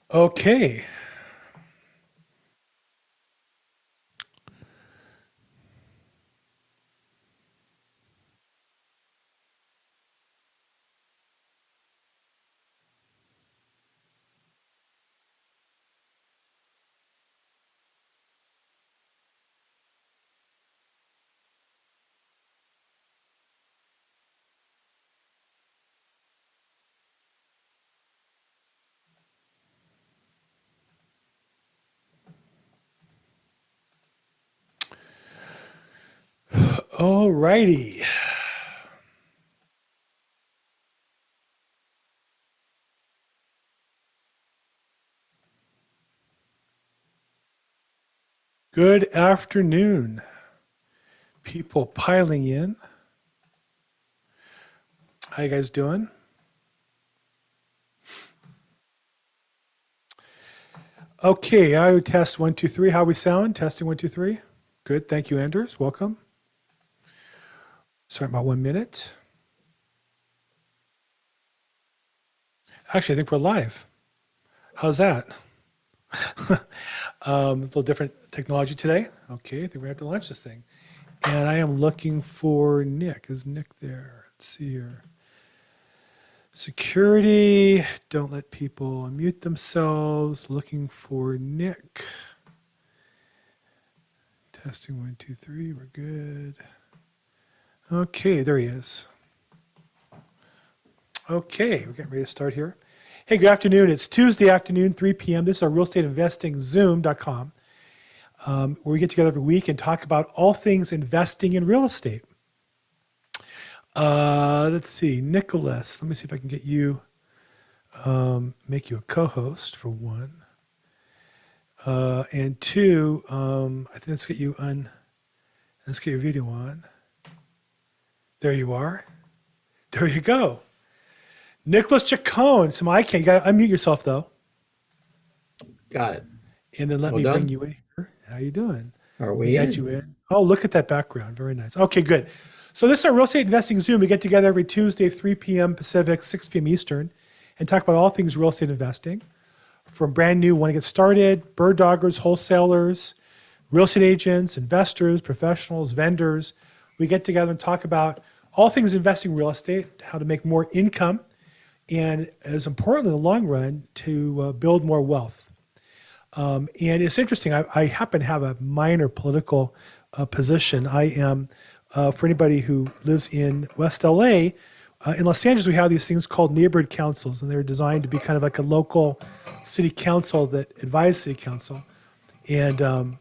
Okay. All righty. Good afternoon. People piling in. How you guys doing? Okay, I would test 1, 2, 3. How we sound? Testing 1, 2, 3. Good. Thank you, Anders. Welcome. Sorry about 1 minute. Actually, I think we're live. How's that? A little different technology today. Okay, I think we have to launch this thing. And I am looking for Nick. Is Nick there? Let's see here. Security. Don't let people unmute themselves. Looking for Nick. Testing 1, 2, 3. We're good. Okay, there he is. Okay, we're getting ready to start here. Hey, good afternoon. It's Tuesday afternoon, 3 p.m. This is our real estate investing Zoom.com, where we get together every week and talk about all things investing in real estate. Let's see, Nicholas. Let me see if I can get you, make you a co-host for one. And two, I think let's get you on, let's get your video on. There you are. There you go. Nicholas Chacon, some eye candy. You got to unmute yourself though. Got it. And then let Well me bring done. you in here. How you doing? Are We we got you in? in. Oh, look at that background. Very nice. Okay, good. So this is our real estate investing Zoom. We get together every Tuesday, 3 p.m. Pacific, 6 p.m. Eastern, and talk about all things real estate investing. From brand new, want to get started, bird doggers, wholesalers, real estate agents, investors, professionals, vendors. We get together and talk about all things investing in real estate, how to make more income, and as importantly, in the long run, to build more wealth. And it's interesting. I happen to have a minor political position. I am, for anybody who lives in West LA, in Los Angeles, we have these things called neighborhood councils, and they're designed to be kind of like a local city council that advise city council. And I'm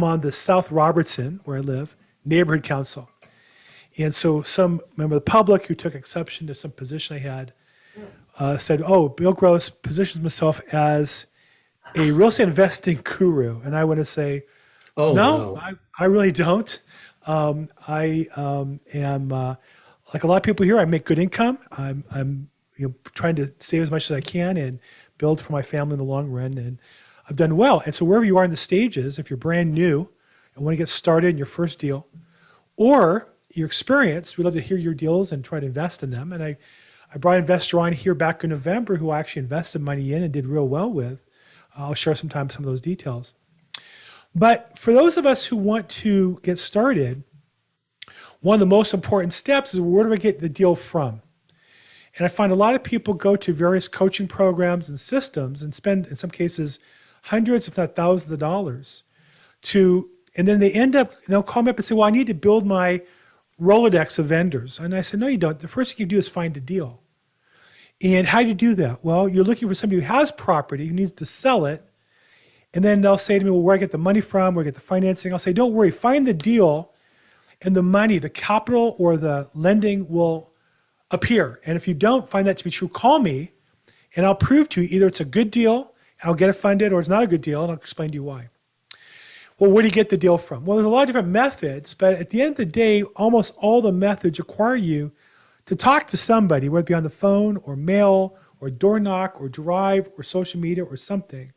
on the South Robertson, where I live, neighborhood council. And so some member of the public who took exception to some position I had said, oh, Bill Gross positions himself as a real estate investing guru. And I want to say, Oh no, no. I really don't. I am like a lot of people here. I make good income. I'm trying to save as much as I can and build for my family in the long run. And I've done well. And so wherever you are in the stages, if you're brand new and want to get started in your first deal, or your experience, we'd love to hear your deals and try to invest in them. And I brought an investor on here back in November who I actually invested money in and did real well with. I'll share sometime some of those details. But for those of us who want to get started, one of the most important steps is where do I get the deal from? And I find a lot of people go to various coaching programs and systems and spend, in some cases, hundreds, if not thousands of dollars and then they end up, they'll call me up and say, well, I need to build my Rolodex of vendors. And I said, no, you don't. The first thing you do is find a deal. And how do you do that? Well, you're looking for somebody who has property, who needs to sell it. And then they'll say to me, well, where I get the money from, where I get the financing. I'll say, don't worry, find the deal and the money, the capital or the lending will appear. And if you don't find that to be true, call me and I'll prove to you either it's a good deal and I'll get it funded or it's not a good deal and I'll explain to you why. Well, where do you get the deal from? Well, there's a lot of different methods, but at the end of the day, almost all the methods require you to talk to somebody, whether it be on the phone or mail or door knock or drive or social media or something.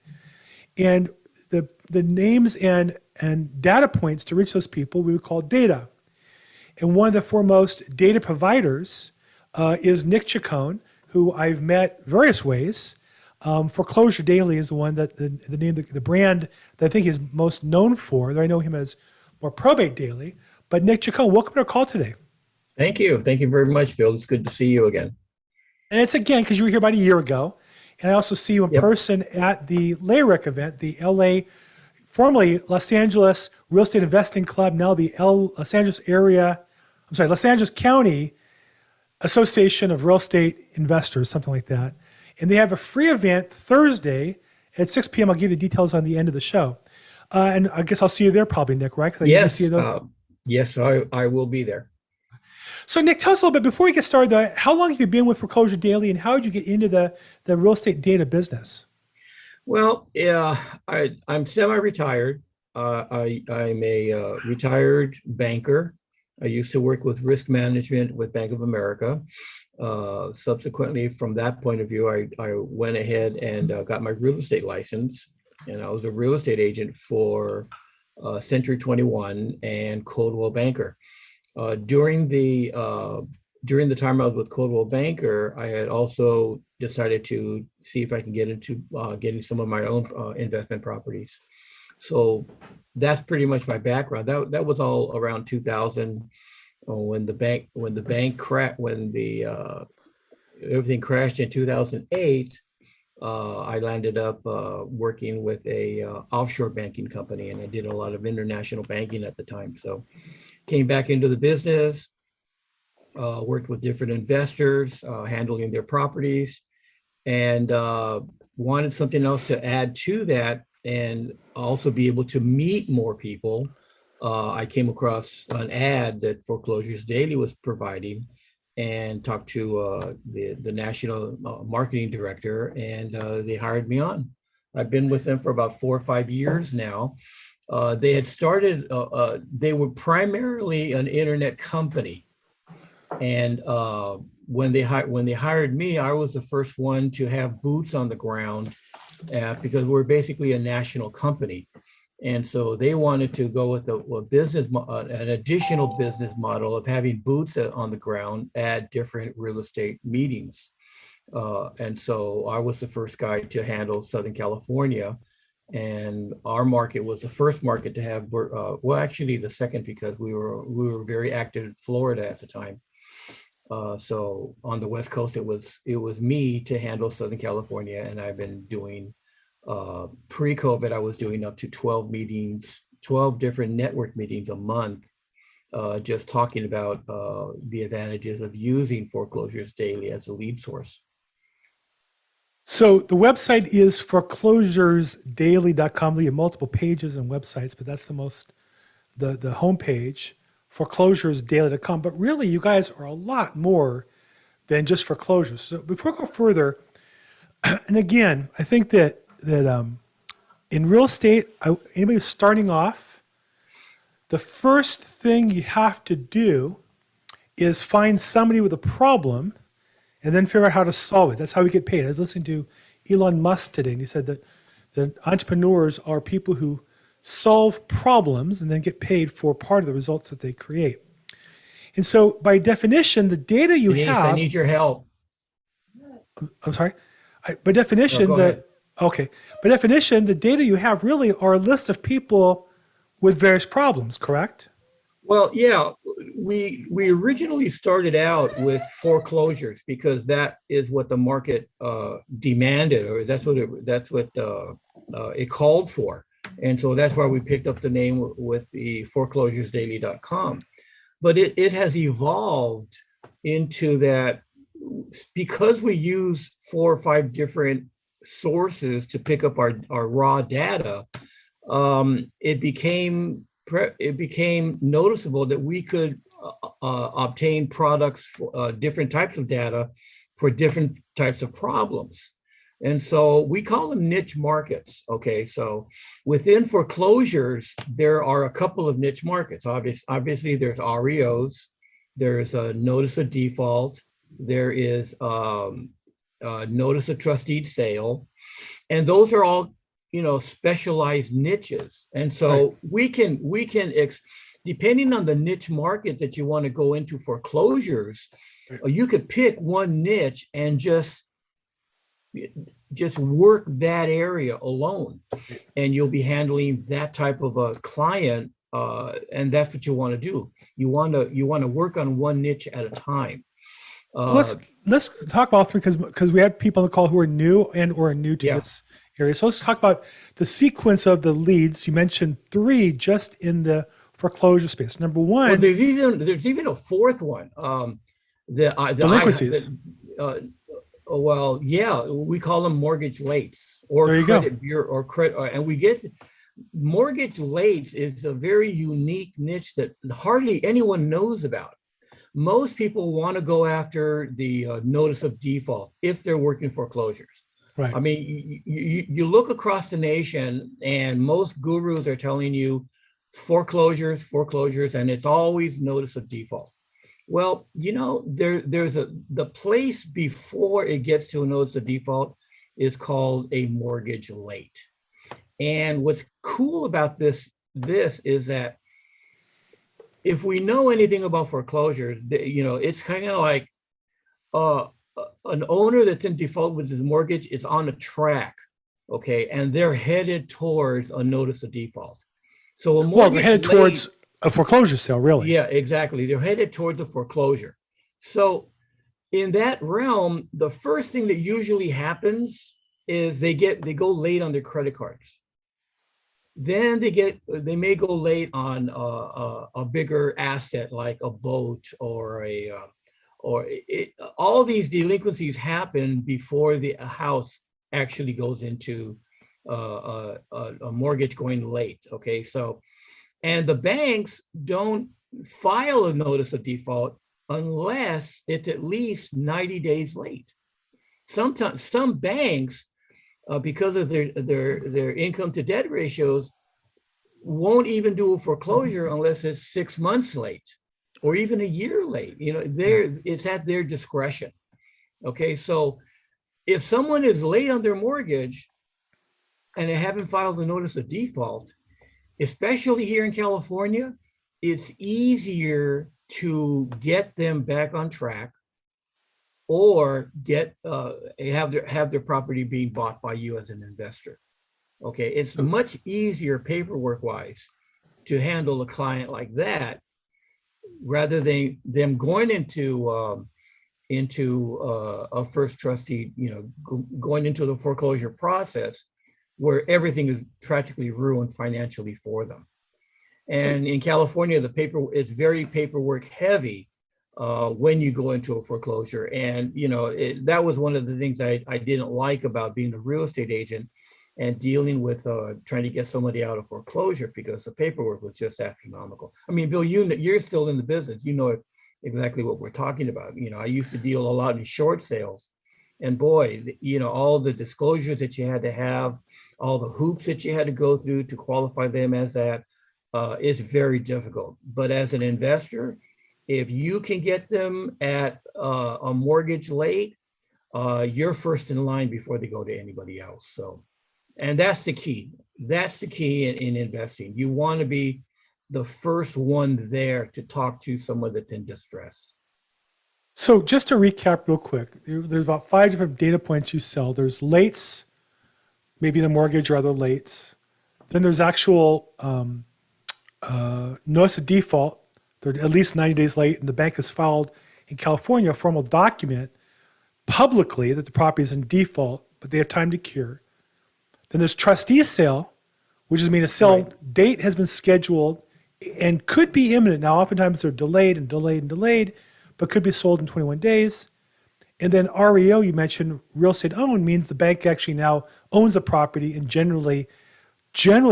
And the names and data points to reach those people we would call data. And one of the foremost data providers is Nick Chacon, who I've met various ways. Foreclosure Daily is the one that the name, the brand that I think he's most known for. I know him as more Probate Daily. But Nick Chacon, welcome to our call today. Thank you. Thank you very much, Bill. It's good to see you again. And it's again because you were here about a year ago. And I also see you in Yep. person at the LAREC event, the LA, formerly Los Angeles Real Estate Investing Club, now the Los Angeles County Association of Real Estate Investors, something like that. And they have a free event Thursday at 6 p.m. I'll give you the details on the end of the show. And I guess I'll see you there probably, Nick, right? 'Cause I usually Yes. see those. Yes, I will be there. So Nick, tell us a little bit, before we get started, though, how long have you been with Foreclosure Daily and how did you get into the real estate data business? Well, yeah, I'm semi-retired. I'm a retired banker. I used to work with risk management with Bank of America. Subsequently, from that point of view, I went ahead and got my real estate license, and I was a real estate agent for Century 21 and Coldwell Banker. During the time I was with Coldwell Banker, I had also decided to see if I can get into getting some of my own investment properties. So that's pretty much my background. That was all around 2000 when everything crashed in 2008. I landed up working with a offshore banking company, and I did a lot of international banking at the time. So came back into the business, worked with different investors, handling their properties, and wanted something else to add to that and also be able to meet more people. I came across an ad that Foreclosures Daily was providing and talked to the national marketing director, and they hired me on. I've been with them for about 4 or 5 years now. They had started, they were primarily an internet company. And when they hired me, I was the first one to have boots on the ground because we're basically a national company. And so they wanted to go with an additional business model of having boots on the ground at different real estate meetings. And so I was the first guy to handle Southern California. And our market was the first market to have, well, actually the second, because we were very active in Florida at the time. So on the West Coast, it was me to handle Southern California, and I've been doing pre-COVID. I was doing up to 12 meetings, 12 different network meetings a month, just talking about the advantages of using Foreclosures Daily as a lead source. So the website is foreclosuresdaily.com. We have multiple pages and websites, but that's the homepage, foreclosuresdaily.com. But really, you guys are a lot more than just foreclosures. So before I go further, and again, I think that in real estate, anybody who's starting off, the first thing you have to do is find somebody with a problem and then figure out how to solve it. That's how we get paid. I was listening to Elon Musk today, and he said that entrepreneurs are people who solve problems and then get paid for part of the results that they create. And so by definition, the data you Denise, have... I need your help. I'm sorry? By definition, No, go ahead. By definition, the data you have really are a list of people with various problems, correct? Well, yeah, we originally started out with foreclosures because that is what the market demanded, or that's what it called for, and so that's why we picked up the name with the foreclosuresdaily.com. But it has evolved into that because we use 4 or 5 different sources to pick up our raw data. It became noticeable that we could obtain products for different types of data for different types of problems. And so we call them niche markets. Okay, so within foreclosures, there are a couple of niche markets. Obviously, there's REOs, there's a notice of default, there is notice of trustee sale, and those are all specialized niches. And so we can depending on the niche market that you want to go into foreclosures, you could pick one niche and just just work that area alone, and you'll be handling that type of a client, and that's what you want to do. You want to work on one niche at a time. Let's talk about three because we have people on the call who are new to Yeah. this area. So let's talk about the sequence of the leads. You mentioned three just in the foreclosure space. Number one, Well, there's even a fourth one. Delinquencies. Well, yeah, we call them mortgage lates or There you go. credit bureau or credit, and we get mortgage lates is a very unique niche that hardly anyone knows about. Most people want to go after the notice of default if they're working foreclosures. Right. I mean, you look across the nation, and most gurus are telling you foreclosures, and it's always notice of default. Well, there's the place before it gets to a notice of default is called a mortgage late. And what's cool about this is that if we know anything about foreclosures, it's kind of like an owner that's in default with his mortgage is on a track, okay, and they're headed towards a notice of default. So they're headed towards a foreclosure sale, really. Yeah, exactly. They're headed towards a foreclosure. So in that realm, the first thing that usually happens is they go late on their credit cards. Then they may go late on a bigger asset like a boat or all these delinquencies happen before the house actually goes into a mortgage going late. Okay, so. And the banks don't file a notice of default unless it's at least 90 days late. Sometimes some banks, because of their income to debt ratios, won't even do a foreclosure unless it's 6 months late or even a year late. It's at their discretion. Okay, so if someone is late on their mortgage and they haven't filed a notice of default, especially here in California, it's easier to get them back on track or have their property being bought by you as an investor. Okay, it's much easier paperwork wise to handle a client like that rather than them going into a first trustee, going into the foreclosure process where everything is practically ruined financially for them. And in California, it's very paperwork heavy when you go into a foreclosure. And, that was one of the things I didn't like about being a real estate agent and dealing with trying to get somebody out of foreclosure, because the paperwork was just astronomical. I mean, Bill, you're still in the business. You know exactly what we're talking about. I used to deal a lot in short sales. And boy, all the disclosures that you had to have, all the hoops that you had to go through to qualify them as that, is very difficult. But as an investor, if you can get them at a mortgage late, you're first in line before they go to anybody else. So, and that's the key. That's the key in investing. You want to be the first one there to talk to someone that's in distress. So just to recap real quick, there's about 5 different data points you sell. There's lates, maybe the mortgage or other lates. Then there's actual notice of default. They're at least 90 days late, and the bank has filed in California a formal document publicly that the property is in default, but they have time to cure. Then there's trustee sale, which is mean a sale date has been scheduled and could be imminent. Now, oftentimes they're delayed, but could be sold in 21 days. And then REO, you mentioned real estate owned, means the bank actually now owns the property, and generally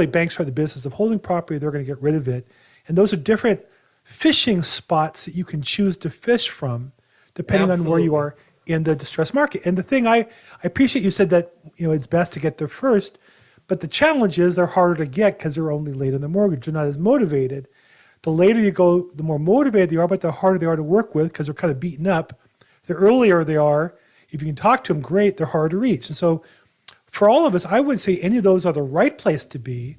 banks are in the business of holding property. They're going to get rid of it. And those are different fishing spots that you can choose to fish from depending on where you are in the distressed market. And the thing I appreciate you said that it's best to get there first, but the challenge is they're harder to get because they're only late on the mortgage. They're not as motivated. The later you go, the more motivated they are, but the harder they are to work with because they're kind of beaten up. The earlier they are, if you can talk to them, great, they're hard to reach. And so for all of us, I wouldn't say any of those are the right place to be.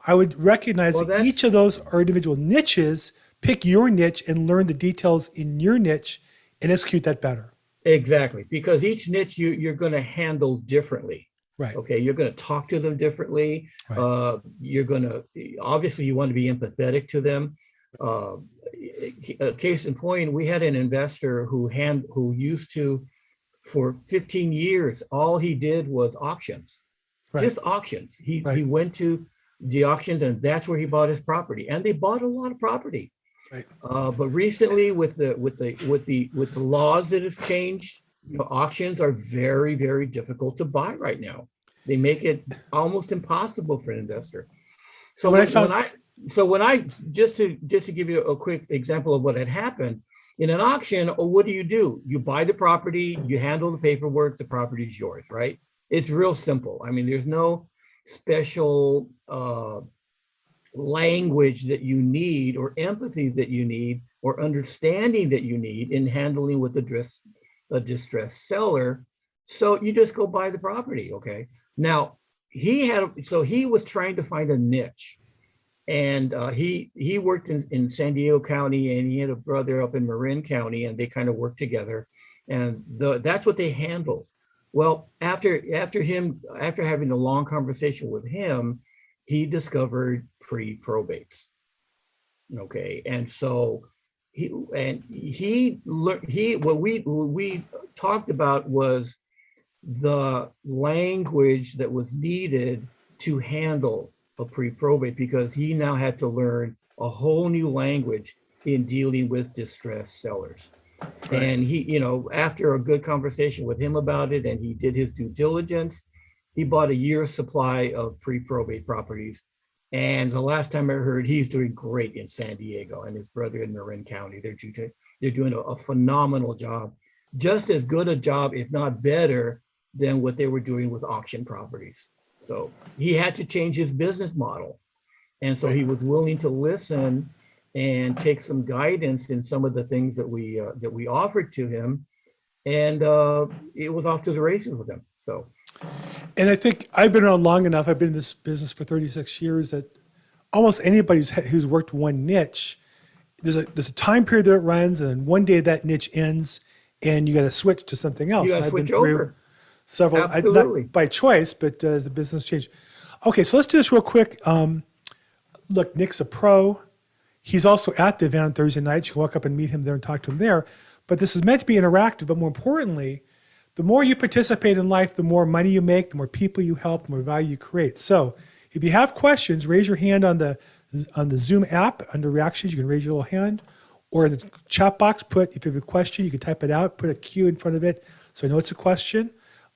I would recognize that each of those are individual niches. Pick your niche and learn the details in your niche and execute that better. Exactly, because each niche you're going to handle differently. Right. Okay, you're going to talk to them differently. Right. You're going to, obviously you want to be empathetic to them. A case in point, we had an investor who used to, for 15 years, all he did was auctions, Right. just auctions. He Right. went to the auctions, and that's where he bought his property. And they bought a lot of property. Right. But recently, with the laws that have changed, auctions are very, very difficult to buy right now. They make it almost impossible for an investor. So when I just to give you a quick example of what had happened in an auction, what do? You buy the property, you handle the paperwork, the property is yours, right? It's real simple. I mean, there's no special language that you need, or empathy that you need, or understanding that you need in handling with a distressed seller. So you just go buy the property. Okay. Now he was trying to find a niche, and he worked in San Diego County, and he had a brother up in Marin County, and they kind of worked together, and that's what they handled. Well, after having a long conversation with him, he discovered pre-probates. Okay, and so what we talked about was the language that was needed to handle a pre-probate, because he now had to learn a whole new language in dealing with distressed sellers. Right. And he, after a good conversation with him about it, and he did his due diligence, he bought a year's supply of pre-probate properties. And the last time I heard, he's doing great in San Diego, and his brother in Marin County. They're doing a phenomenal job, just as good a job, if not better, than what they were doing with auction properties. So he had to change his business model. And so he was willing to listen and take some guidance in some of the things that we offered to him. And it was off to the races with him. So. And I think I've been around long enough. I've been in this business for 36 years that almost anybody who's worked one niche, there's a time period that it runs, and one day that niche ends, and you got to switch to something else. You got to switch over. Several, not by choice, but as the business changed. Okay, so let's do this real quick. Look, Nick's a pro. He's also at the event on Thursday nights. You can walk up and meet him there and talk to him there. But this is meant to be interactive. But more importantly, the more you participate in life, the more money you make, the more people you help, the more value you create. So if you have questions, raise your hand on the Zoom app under reactions. You can raise your little hand, or in the chat box, if you have a question, you can type it out, put a Q in front of it so I know it's a question.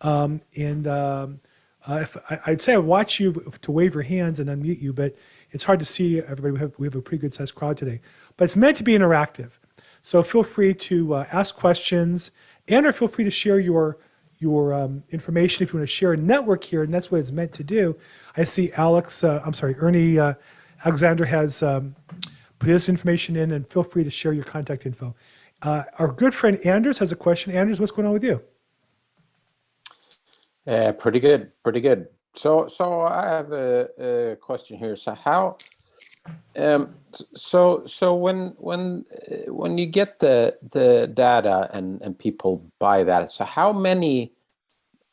If I'd say I watch you to wave your hands and unmute you, but it's hard to see everybody. We have a pretty good sized crowd today, but it's meant to be interactive. So feel free to ask questions, and or feel free to share your information if you want to share a network here, and that's what it's meant to do. I see Ernie Alexander has put his information in, and feel free to share your contact info. Our good friend Anders has a question. Anders, what's going on with you? Pretty good. So I have a question here. So how, so when you get the data and people buy that, so how many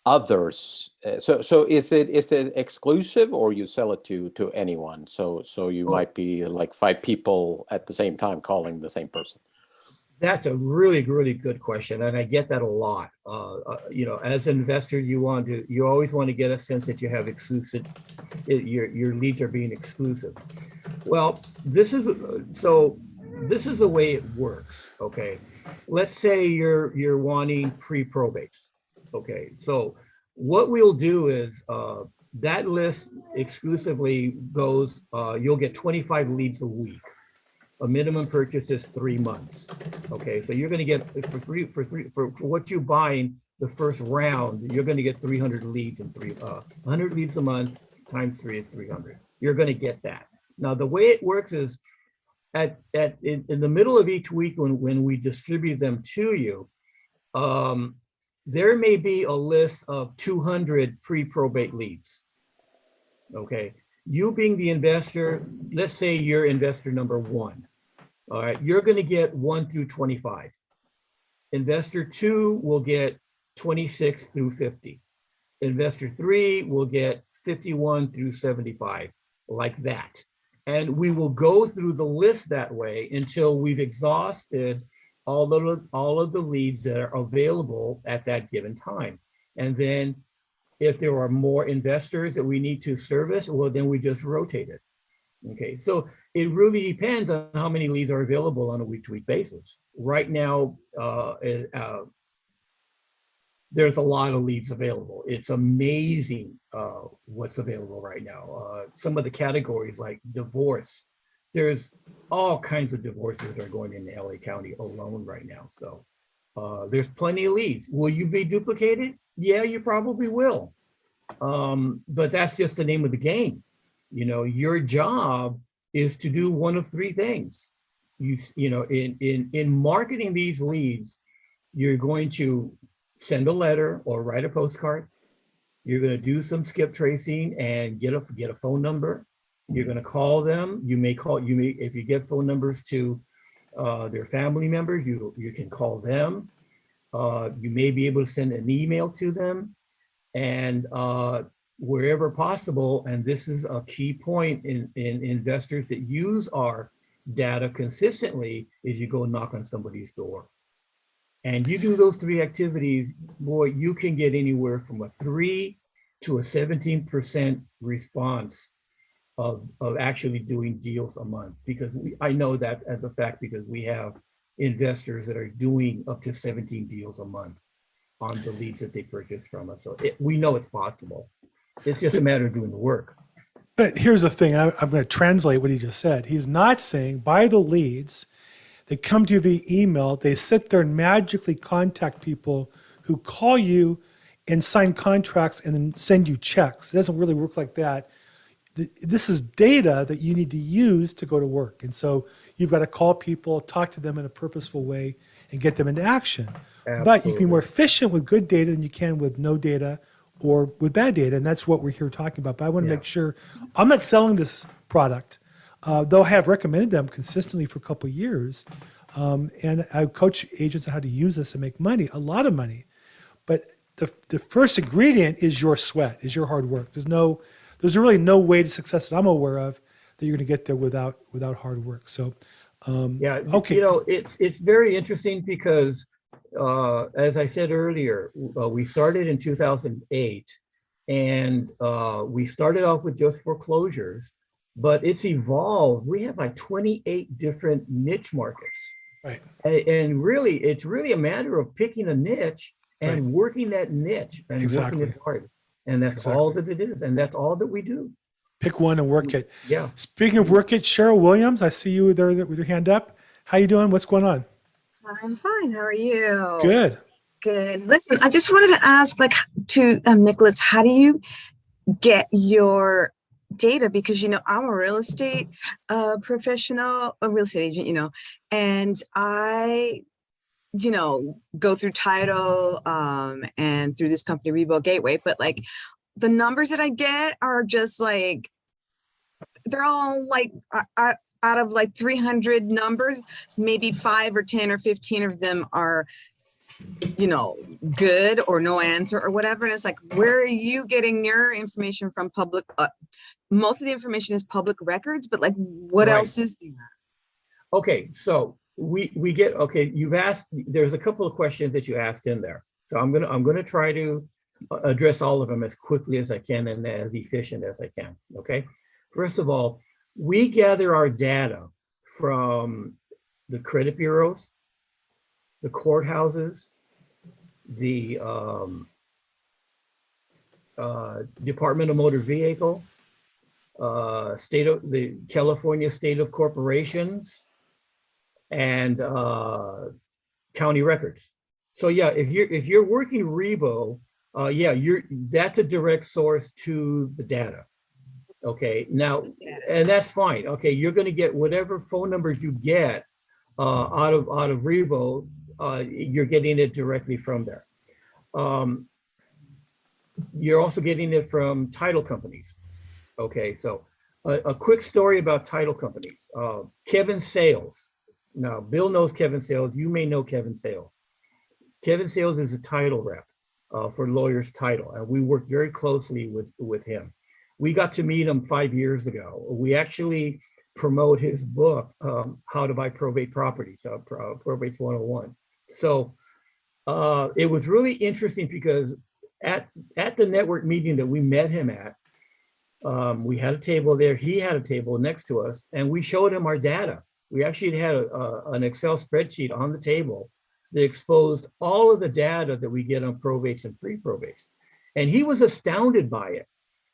others? So is it exclusive, or you sell it to anyone? So you might be like 5 people at the same time calling the same person. That's a really, really good question, and I get that a lot. As an investor, you always want to get a sense that you have exclusive, your leads are being exclusive. Well, this is the way it works. Okay, let's say you're wanting pre-probates. Okay, so what we'll do is that list exclusively goes. You'll get 25 leads a week. A minimum purchase is 3 months. Okay, so you're going to get for what you're buying the first round, you're going to get 300 leads and 100 leads a month times 3 is 300. You're going to get that. Now the way it works is in the middle of each week when we distribute them to you, there may be a list of 200 pre-probate leads. Okay, you being the investor, let's say you're investor number 1. All right, you're going to get 1 through 25. Investor 2 will get 26 through 50. Investor 3 will get 51 through 75, like that. And we will go through the list that way until we've exhausted all of the leads that are available at that given time. And then if there are more investors that we need to service, well, then we just rotate it. Okay, so it really depends on how many leads are available on a week-to-week basis. Right now, there's a lot of leads available. It's amazing what's available right now. Some of the categories like divorce, there's all kinds of divorces that are going in LA County alone right now. So there's plenty of leads. Will you be duplicated? Yeah, you probably will. But that's just the name of the game. You know, your job is to do one of three things. You know, in marketing these leads, you're going to send a letter or write a postcard. You're going to do some skip tracing and get a phone number. You're going to call them. You may if you get phone numbers to their family members, you can call them. You may be able to send an email to them, and wherever possible. And this is a key point in investors that use our data consistently, is you go knock on somebody's door. And you do those three activities, boy, you can get anywhere from a 3 to a 17% response of actually doing deals a month. Because I know that as a fact, because we have investors that are doing up to 17 deals a month on the leads that they purchase from us. So we know it's possible. It's just a matter of doing the work. But here's the thing, I'm going to translate what he just said. He's not saying buy the leads, they come to you via email, they sit there and magically contact people who call you and sign contracts and then send you checks. It doesn't really work like that. This is data that you need to use to go to work. And so you've got to call people, talk to them in a purposeful way, and get them into action. Absolutely. But you can be more efficient with good data than you can with no data or with bad data. And that's what we're here talking about. But I want to make sure I'm not selling this product, though I have recommended them consistently for a couple of years. And I coach agents on how to use this and make money, a lot of money. But the first ingredient is your sweat, is your hard work. There's really no way to success that I'm aware of that you're going to get there without hard work. So, okay. You know, it's very interesting because, as I said earlier, we started in 2008, and we started off with just foreclosures, but it's evolved. We have like 28 different niche markets. Right. And really, it's really a matter of picking a niche and working that niche and working it hard. And that's all that it is. And that's all that we do. Pick one and work it. Yeah. Speaking of work it, Cheryl Williams, I see you there with your hand up. How you doing? What's going on? I'm fine. How are you? Good. Good. Listen, I just wanted to ask, Nicholas, how do you get your data? Because, I'm a real estate professional, a real estate agent, and I, go through title and through this company, Rebo Gateway, but the numbers that I get are just they're all out of 300 numbers, maybe 5 or 10 or 15 of them are, good or no answer or whatever. And it's where are you getting your information from? Public? Most of the information is public records, but what else is there? Okay, so we get, you've asked, there's a couple of questions that you asked in there. So I'm gonna try to address all of them as quickly as I can and as efficient as I can, okay? First of all, we gather our data from the credit bureaus, the courthouses, the Department of Motor Vehicle, the California State of Corporations, and county records. So yeah, if you're working Rebo, that's a direct source to the data. Okay, now, and that's fine. Okay, you're going to get whatever phone numbers you get out of Rebo, you're getting it directly from there. You're also getting it from title companies. Okay, so a quick story about title companies. Kevin Sales. Now, Bill knows Kevin Sales. You may know Kevin Sales. Kevin Sales is a title rep for Lawyers Title, and we work very closely with him. We got to meet him 5 years ago. We actually promote his book, How to Buy Probate Properties, Probate's 101. So it was really interesting because at the network meeting that we met him at, we had a table there, he had a table next to us, and we showed him our data. We actually had an Excel spreadsheet on the table that exposed all of the data that we get on probates and pre-probates. And he was astounded by it.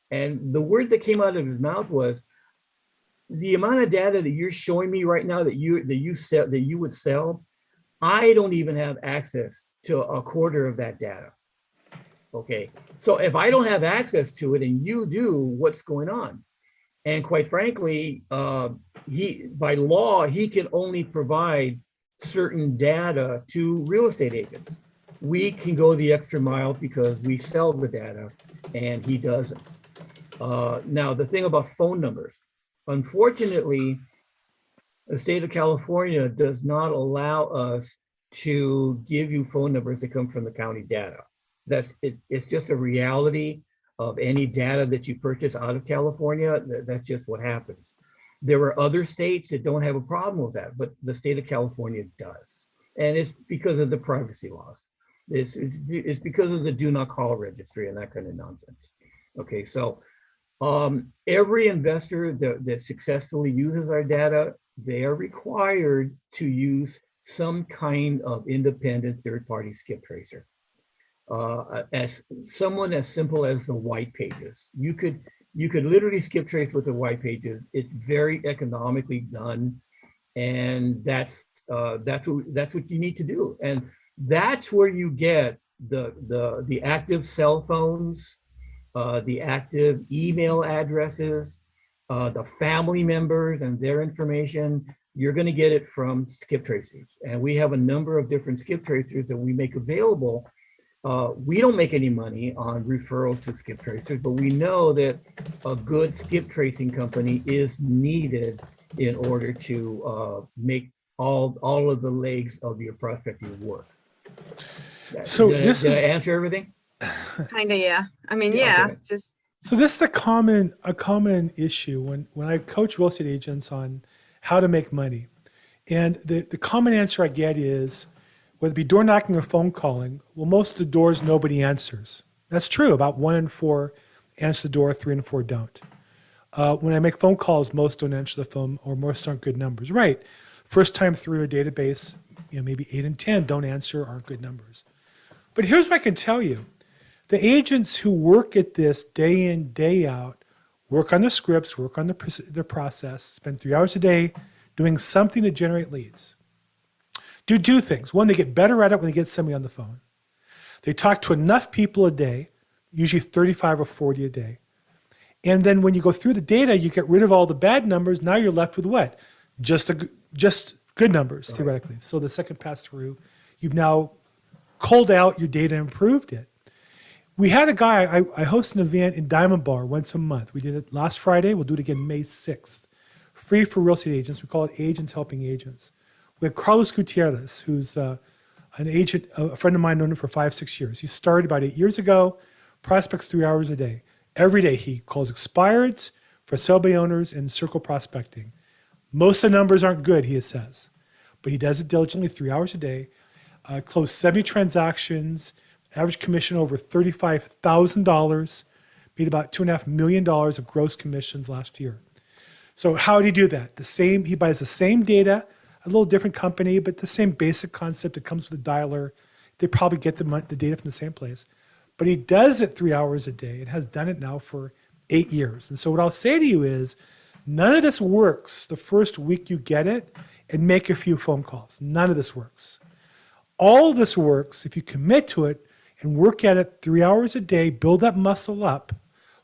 And the word that came out of his mouth was, the amount of data that you're showing me right now that you would sell, I don't even have access to a quarter of that data. Okay, so if I don't have access to it and you do, what's going on? And quite frankly, by law, he can only provide certain data to real estate agents. We can go the extra mile because we sell the data and he doesn't. Now, the thing about phone numbers, unfortunately, the state of California does not allow us to give you phone numbers that come from the county data. It's just a reality of any data that you purchase out of California. That's just what happens. There are other states that don't have a problem with that, but the state of California does. And it's because of the privacy laws. It's because of the do not call registry and that kind of nonsense. Okay, so every investor that successfully uses our data, they are required to use some kind of independent third-party skip tracer. As someone as simple as the white pages. You could literally skip trace with the white pages. It's very economically done, and that's what you need to do. And that's where you get the active cell phones, the active email addresses, the family members and their information. You're going to get it from skip tracers, and we have a number of different skip tracers that we make available. We don't make any money on referrals to skip tracers, but we know that a good skip tracing company is needed in order to make all of the legs of your prospecting work. So did I answer everything? Kind of, yeah. I mean, Yeah, yeah, okay. So this is a common issue when I coach real estate agents on how to make money. And the common answer I get is, whether it be door knocking or phone calling, well, most of the doors nobody answers. That's true. About 1 in 4 answer the door, 3 in 4 don't. When I make phone calls, most don't answer the phone, or most aren't good numbers. Right. First time through a database, maybe 8 in 10 don't answer, aren't good numbers. But here's what I can tell you. The agents who work at this day in, day out, work on the scripts, work on the process, spend 3 hours a day doing something to generate leads. Do 2 things. One, they get better at it when they get somebody on the phone. They talk to enough people a day, usually 35 or 40 a day. And then when you go through the data, you get rid of all the bad numbers. Now you're left with what? Just good numbers, theoretically. So the second pass through, you've now culled out your data and improved it. We had a guy, I host an event in Diamond Bar once a month. We did it last Friday. We'll do it again May 6th. Free for real estate agents. We call it Agents Helping Agents. We have Carlos Gutierrez, who's an agent, a friend of mine, known him for 5-6 years. He started about 8 years ago, prospects 3 hours a day. Every day he calls expireds, for sale by owners, and circle prospecting. Most of the numbers aren't good, he says, but he does it diligently 3 hours a day. Closed 70 transactions, average commission over $35,000, made about $2.5 million of gross commissions last year. So how did he do that? He buys the same data, a little different company, but the same basic concept. It comes with a dialer. They probably get the data from the same place. But he does it 3 hours a day and has done it now for 8 years. And so what I'll say to you is, none of this works the first week you get it and make a few phone calls. None of this works. All this works if you commit to it and work at it 3 hours a day, build that muscle up,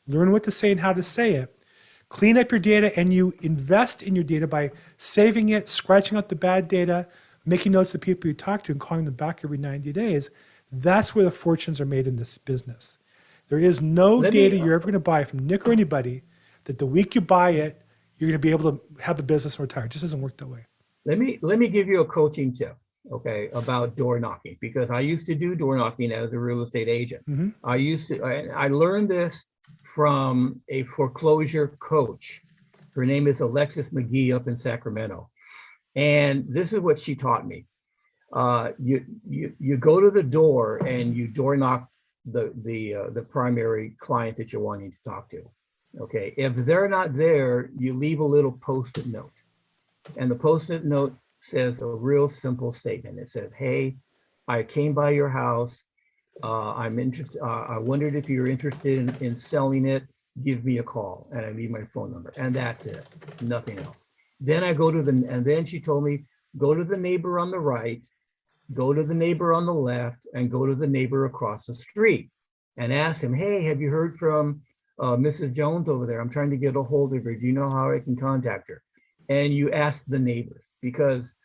learn what to say and how to say it, clean up your data, and you invest in your data by saving it, scratching out the bad data, making notes of the people you talk to and calling them back every 90 days. That's where the fortunes are made in this business. There is no data you're ever going to buy from Nick or anybody that the week you buy it, you're going to be able to have the business and retire. It just doesn't work that way. Let me give you a coaching tip. okay, about door knocking, because I used to do door knocking as a real estate agent. Mhm. I learned this from a foreclosure coach. Her name is Alexis McGee up in Sacramento. And this is what she taught me. You go to the door and you door knock the primary client that you're wanting to talk to. Okay, if they're not there, you leave a little post-it note. And the post-it note says a real simple statement. It says, "Hey, I came by your house. I'm interested. I wondered if you're interested in selling it. Give me a call." And I leave my phone number, and that's it. Nothing else. Then I go to and then she told me, go to the neighbor on the right, go to the neighbor on the left, and go to the neighbor across the street and ask him, "Hey, have you heard from Mrs. Jones over there? I'm trying to get a hold of her. Do you know how I can contact her?" And you ask the neighbors, because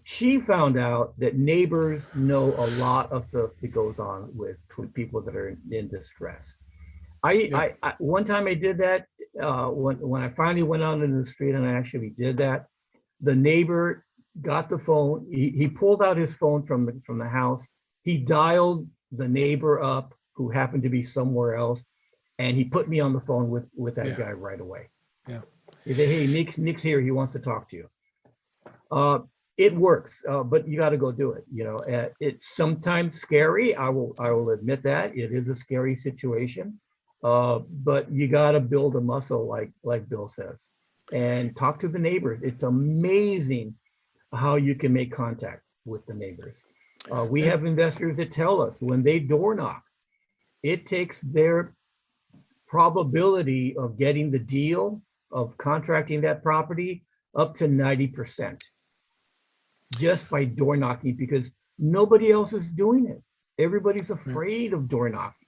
she found out that neighbors know a lot of stuff that goes on with people that are in distress. I one time I did that when I finally went out in the street and I actually did that. The neighbor got the phone. He pulled out his phone from the house. He dialed the neighbor up, who happened to be somewhere else, and he put me on the phone with that guy right away. Yeah. He said, "Hey, Nick's here. He wants to talk to you." It works, but you got to go do it. You know, it's sometimes scary. I will admit that it is a scary situation, but you got to build a muscle, like Bill says, and talk to the neighbors. It's amazing how you can make contact with the neighbors. We have investors that tell us when they door knock, it takes their probability of getting the deal, of contracting that property, up to 90%. Just by door knocking, because nobody else is doing it. Everybody's afraid of door knocking.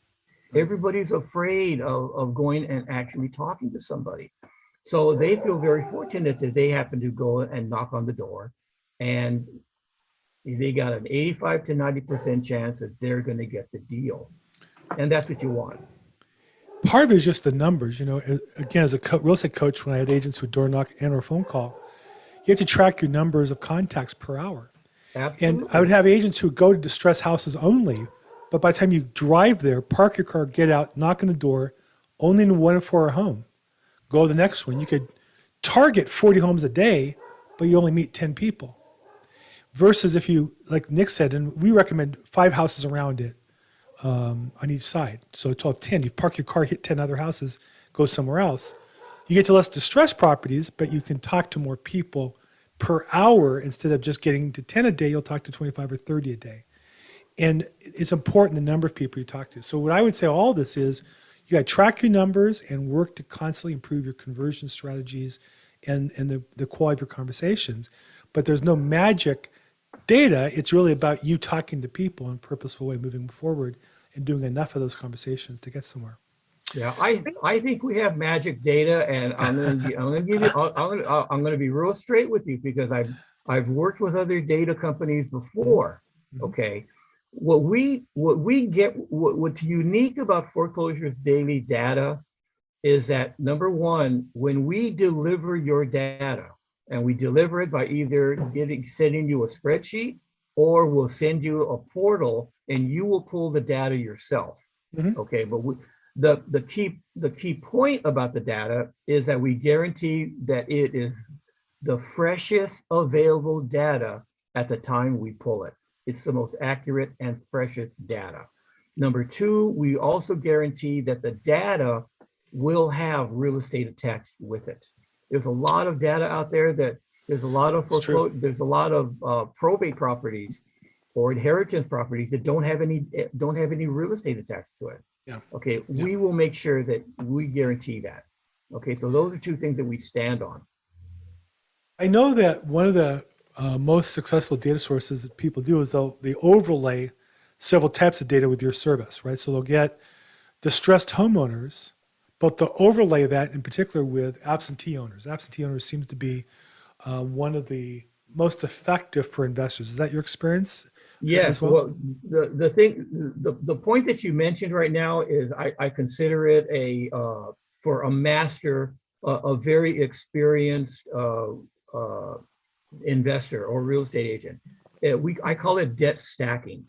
Everybody's afraid of going and actually talking to somebody. So they feel very fortunate that they happen to go and knock on the door, and they got an 85 to 90% chance that they're going to get the deal. And that's what you want. Part of it is just the numbers. You know, again, as a real estate coach, when I had agents who door knock and or phone call, you have to track your numbers of contacts per hour. Absolutely. And I would have agents who go to distressed houses only, but by the time you drive there, park your car, get out, knock on the door, only in 1 or 4 are home. Go to the next one. You could target 40 homes a day, but you only meet 10 people. Versus if you, like Nick said, and we recommend 5 houses around it on each side. So 12, 10. You park your car, hit 10 other houses, go somewhere else. You get to less distressed properties, but you can talk to more people per hour. Instead of just getting to 10 a day, you'll talk to 25 or 30 a day. And it's important the number of people you talk to. So what I would say all this is, you got to track your numbers and work to constantly improve your conversion strategies and the quality of your conversations. But there's no magic data. It's really about you talking to people in a purposeful way, moving forward and doing enough of those conversations to get somewhere. Yeah, I think we have magic data, and I'm gonna be real straight with you, because I've worked with other data companies before. Okay, what's unique about Foreclosure's daily data is that, number one, when we deliver your data, and we deliver it by either sending you a spreadsheet, or we'll send you a portal and you will pull the data yourself. Okay, but the key point about the data is that we guarantee that it is the freshest available data at the time we pull it. It's the most accurate and freshest data. Number two, we also guarantee that the data will have real estate attached with it. There's a lot of data out there there's a lot of probate properties or inheritance properties that don't have any real estate attached to it. Yeah. Okay, we will make sure that we guarantee that. Okay, so those are two things that we stand on. I know that one of the most successful data sources that people do is they overlay several types of data with your service, right? So they'll get distressed homeowners, but they'll overlay that in particular with absentee owners. Absentee owners seems to be one of the most effective for investors. Is that your experience? Yes. Well, the point that you mentioned right now is I consider it for a master, a very experienced investor or real estate agent. I call it debt stacking.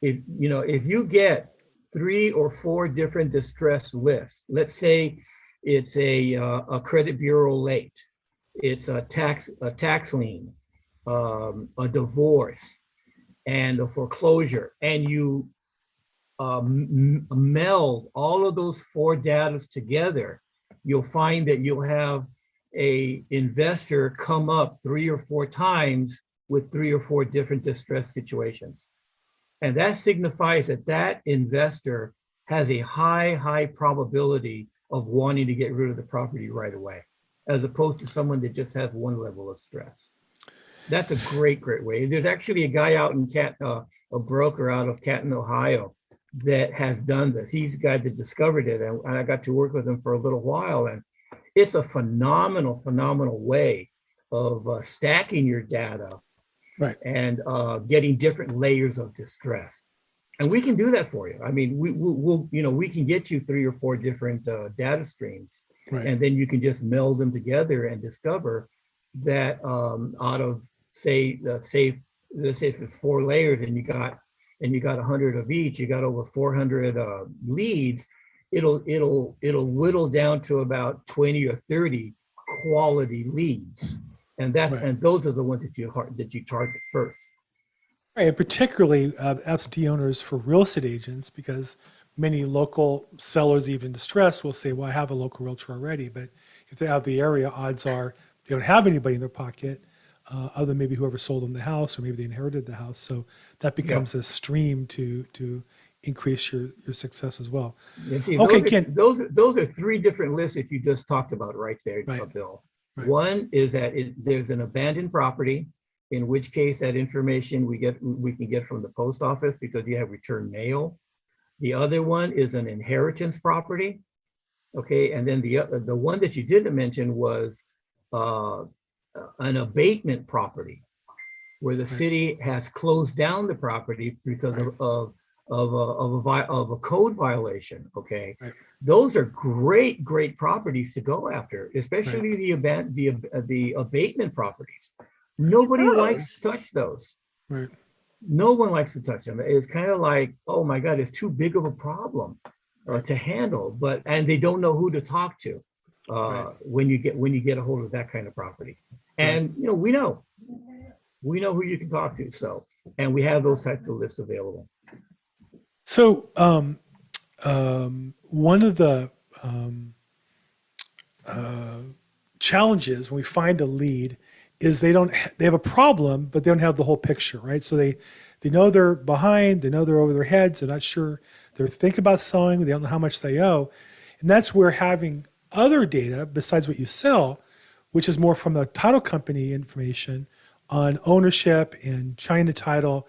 If you get 3 or 4 different distress lists, let's say it's a credit bureau late, it's a tax lien, a divorce, and a foreclosure, and you meld all of those 4 data together, you'll find that you'll have a investor come up 3 or 4 times with 3 or 4 different distress situations. And that signifies that that investor has a high probability of wanting to get rid of the property right away, as opposed to someone that just has one level of stress. That's a great way. There's actually a guy out in a broker out of Canton, Ohio, that has done this. He's the guy that discovered it, and I got to work with him for a little while, and it's a phenomenal way of stacking your data, right, and getting different layers of distress. And we can do that for you. I mean, we can get you 3 or 4 different data streams, right. and then you can just meld them together and discover that out of let's say if it's 4 layers and you got 100 of each, you got over 400 leads. It'll whittle down to about 20 or 30 quality leads, and Right. and those are the ones that you target first. Right, and particularly absentee owners for real estate agents, because many local sellers, even in distress, will say, well, I have a local realtor already. But if they have the area, odds are they don't have anybody in their pocket other than maybe whoever sold them the house, or maybe they inherited the house. So that becomes a stream to increase your success as well. Yeah, see, Okay, those Ken. those are 3 different lists that you just talked about right there, Right. Bill. Right. One is that there's an abandoned property, in which case that information we can get from the post office because you have return mail. The other one is an inheritance property. Okay, and then the one that you didn't mention was an abatement property, where the Right. city has closed down the property because Right. of a code violation. Okay, Right. those are great properties to go after, especially the abatement properties. Nobody likes to touch those. Right. No one likes to touch them. It's kind of like, oh my God, it's too big of a problem to handle. And they don't know who to talk to when you get a hold of that kind of property. And we know who you can talk to. So, and we have those types of lists available. So one of the challenges when we find a lead is they have a problem, but they don't have the whole picture, right? So they know they're behind, they know they're over their heads, they're not sure, they're thinking about selling, they don't know how much they owe. And that's where having other data besides what you sell, which is more from the title company information on ownership and China title.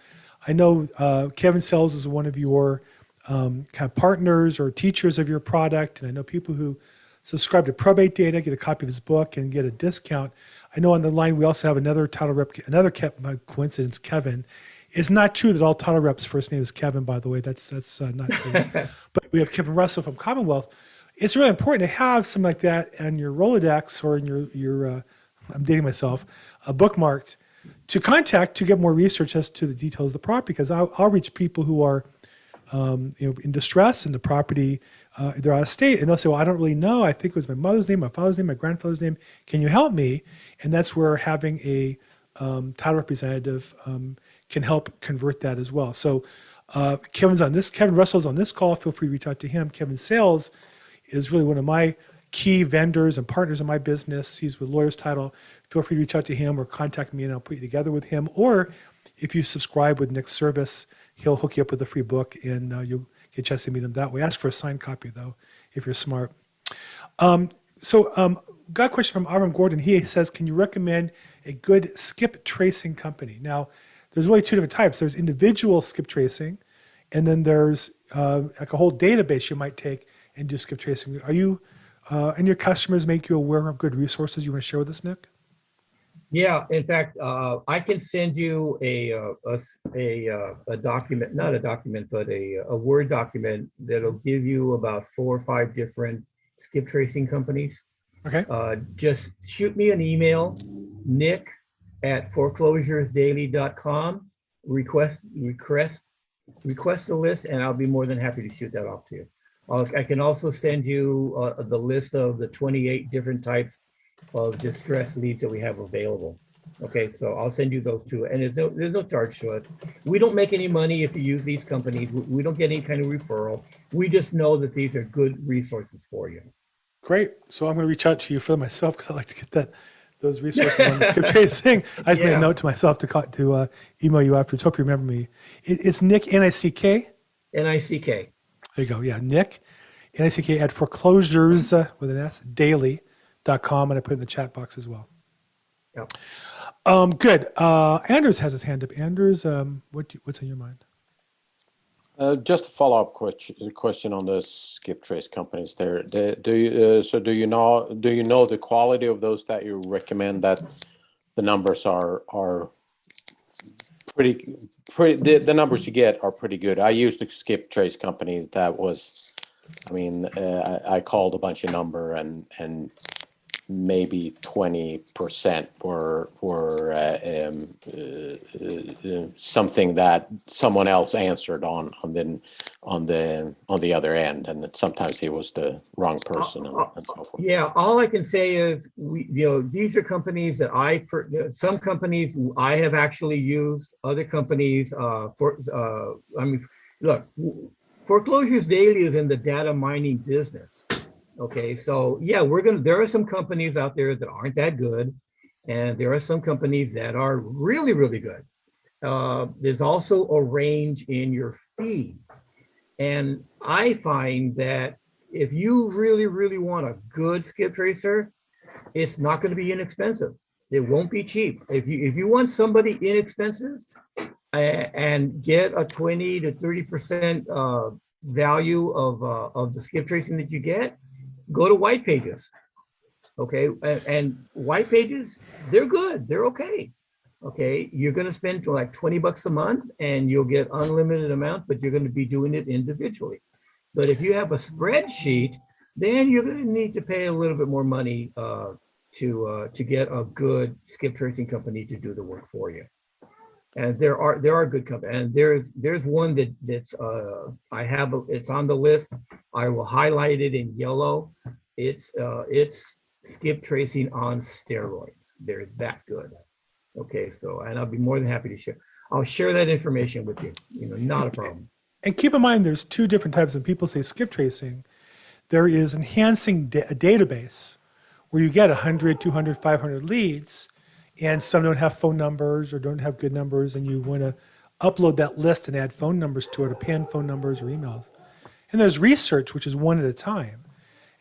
I know Kevin Sells is one of your kind of partners or teachers of your product. And I know people who subscribe to Probate data, get a copy of his book and get a discount. I know on the line, we also have another title rep, by coincidence, Kevin. It's not true that all title reps' first name is Kevin, by the way. That's not true. But we have Kevin Russell from Commonwealth. It's really important to have something like that on your Rolodex or in your I'm dating myself, bookmarked to contact to get more research as to the details of the property, because I'll reach people who are in distress in the property, they're out of state, and they'll say, well, I don't really know. I think it was my mother's name, my father's name, my grandfather's name. Can you help me? And that's where having a title representative can help convert that as well. So Kevin Russell's on this call. Feel free to reach out to him. Kevin Sales is really one of my key vendors and partners in my business. He's with Lawyers Title. Feel free to reach out to him or contact me and I'll put you together with him. Or if you subscribe with Nick's service, he'll hook you up with a free book and you'll get a chance to meet him that way. Ask for a signed copy though, if you're smart. Got a question from Avram Gordon. He says, can you recommend a good skip tracing company? Now, there's really 2 different types. There's individual skip tracing, and then there's like a whole database you might take and do skip tracing. Are you and your customers make you aware of good resources you want to share with us, Nick? Yeah, in fact, I can send you a document, not a document, but a Word document that'll give you about 4 or 5 different skip tracing companies. Okay. Just shoot me an email, nick@foreclosuresdaily.com, request the list, and I'll be more than happy to shoot that off to you. I can also send you the list of the 28 different types of distress leads that we have available. Okay, so I'll send you those too. And there's no charge to us. We don't make any money if you use these companies. We don't get any kind of referral. We just know that these are good resources for you. Great. So I'm going to reach out to you for myself because I like to get those resources on the skip tracing. I just made a note to myself to email you afterwards. Hope you remember me. It's Nick, N-I-C-K. N-I-C-K. There you go. Yeah, Nick, N-I-C-K at foreclosures with an S, daily.com. And I put it in the chat box as well. Yep. Good. Anders has his hand up. Anders, what's on your mind? Just a follow-up question on the skip trace companies. There, do you know the quality of those that you recommend? That the numbers are pretty. The numbers you get are pretty good. I used a skip trace company that was, I called a bunch of number and maybe 20% were something that someone else answered on the other end, and sometimes he was the wrong person and so forth. Yeah, all I can say is these are companies that some companies I have actually used. Other companies look, Foreclosures Daily is in the data mining business. Okay, so yeah, there are some companies out there that aren't that good, and there are some companies that are really, really good. There's also a range in your fee. And I find that if you really, really want a good skip tracer, it's not going to be inexpensive. It won't be cheap. If you want somebody inexpensive and get a 20 to 30% value of the skip tracing that you get, go to White Pages. Okay, and White Pages, they're good, they're okay. Okay, you're going to spend like $20 a month and you'll get unlimited amount, but you're going to be doing it individually. But if you have a spreadsheet, then you're going to need to pay a little bit more money to get a good skip tracing company to do the work for you. And there are good companies, and there's one that's it's on the list. I will highlight it in yellow. It's skip tracing on steroids. They're that good. Okay, so, and I'll be more than happy to share. I'll share that information with you. Not a problem. And keep in mind, there's two different types. When people say skip tracing, there is enhancing a database where you get 100, 200, 500 leads, and some don't have phone numbers or don't have good numbers, and you want to upload that list and add phone numbers to it, or pan phone numbers or emails. And there's research, which is one at a time.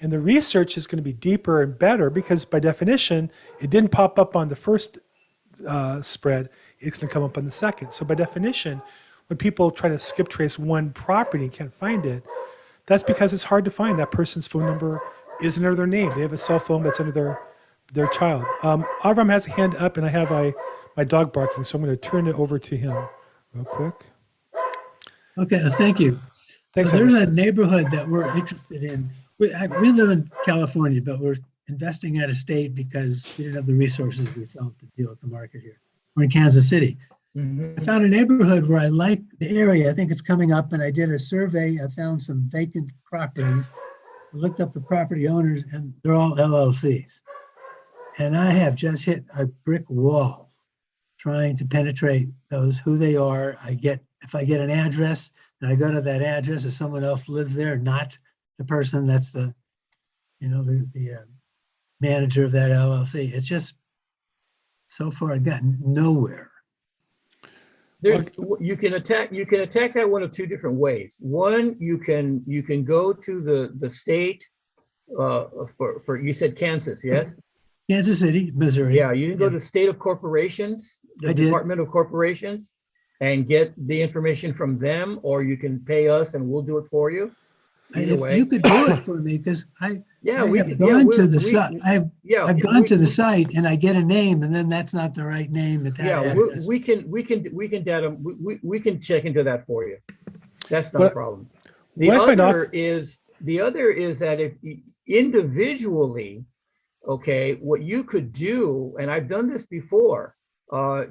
And the research is going to be deeper and better because by definition, it didn't pop up on the first spread, it's going to come up on the second. So by definition, when people try to skip trace one property and can't find it, that's because it's hard to find. That person's phone number isn't under their name. They have a cell phone that's under their child. Avram has a hand up, and I have my dog barking, so I'm going to turn it over to him real quick. Okay, thank you. Thanks. So there's a neighborhood that we're interested in. We live in California, but we're investing out of state because we didn't have the resources we felt to deal with the market here. We're in Kansas City. I found a neighborhood where I like the area. I think it's coming up, and I did a survey. I found some vacant properties. I looked up the property owners, and they're all LLCs. And I have just hit a brick wall trying to penetrate who they are. If I get an address and I go to that address, if someone else lives there, not the person that's the manager of that LLC. It's just, so far I've gotten nowhere. You can attack that one of two different ways. One, you can go to the state for you said Kansas, yes? Kansas City, Missouri. Yeah, you can go to State of Corporations, the Department of Corporations, and get the information from them, or you can pay us and we'll do it for you. Either way. You could do it for me, because I've I've gone to the site and I get a name, and then that's not the right name at that address. we can check into that for you. That's not a problem. The other is that if individually, okay, what you could do, and I've done this before,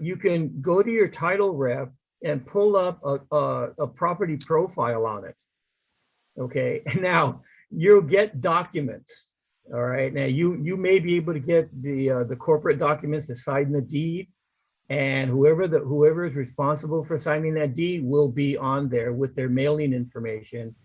you can go to your title rep and pull up a property profile on it. Okay, and now you'll get documents. All right, now you may be able to get the corporate documents to sign the deed, and whoever is responsible for signing that deed will be on there with their mailing information.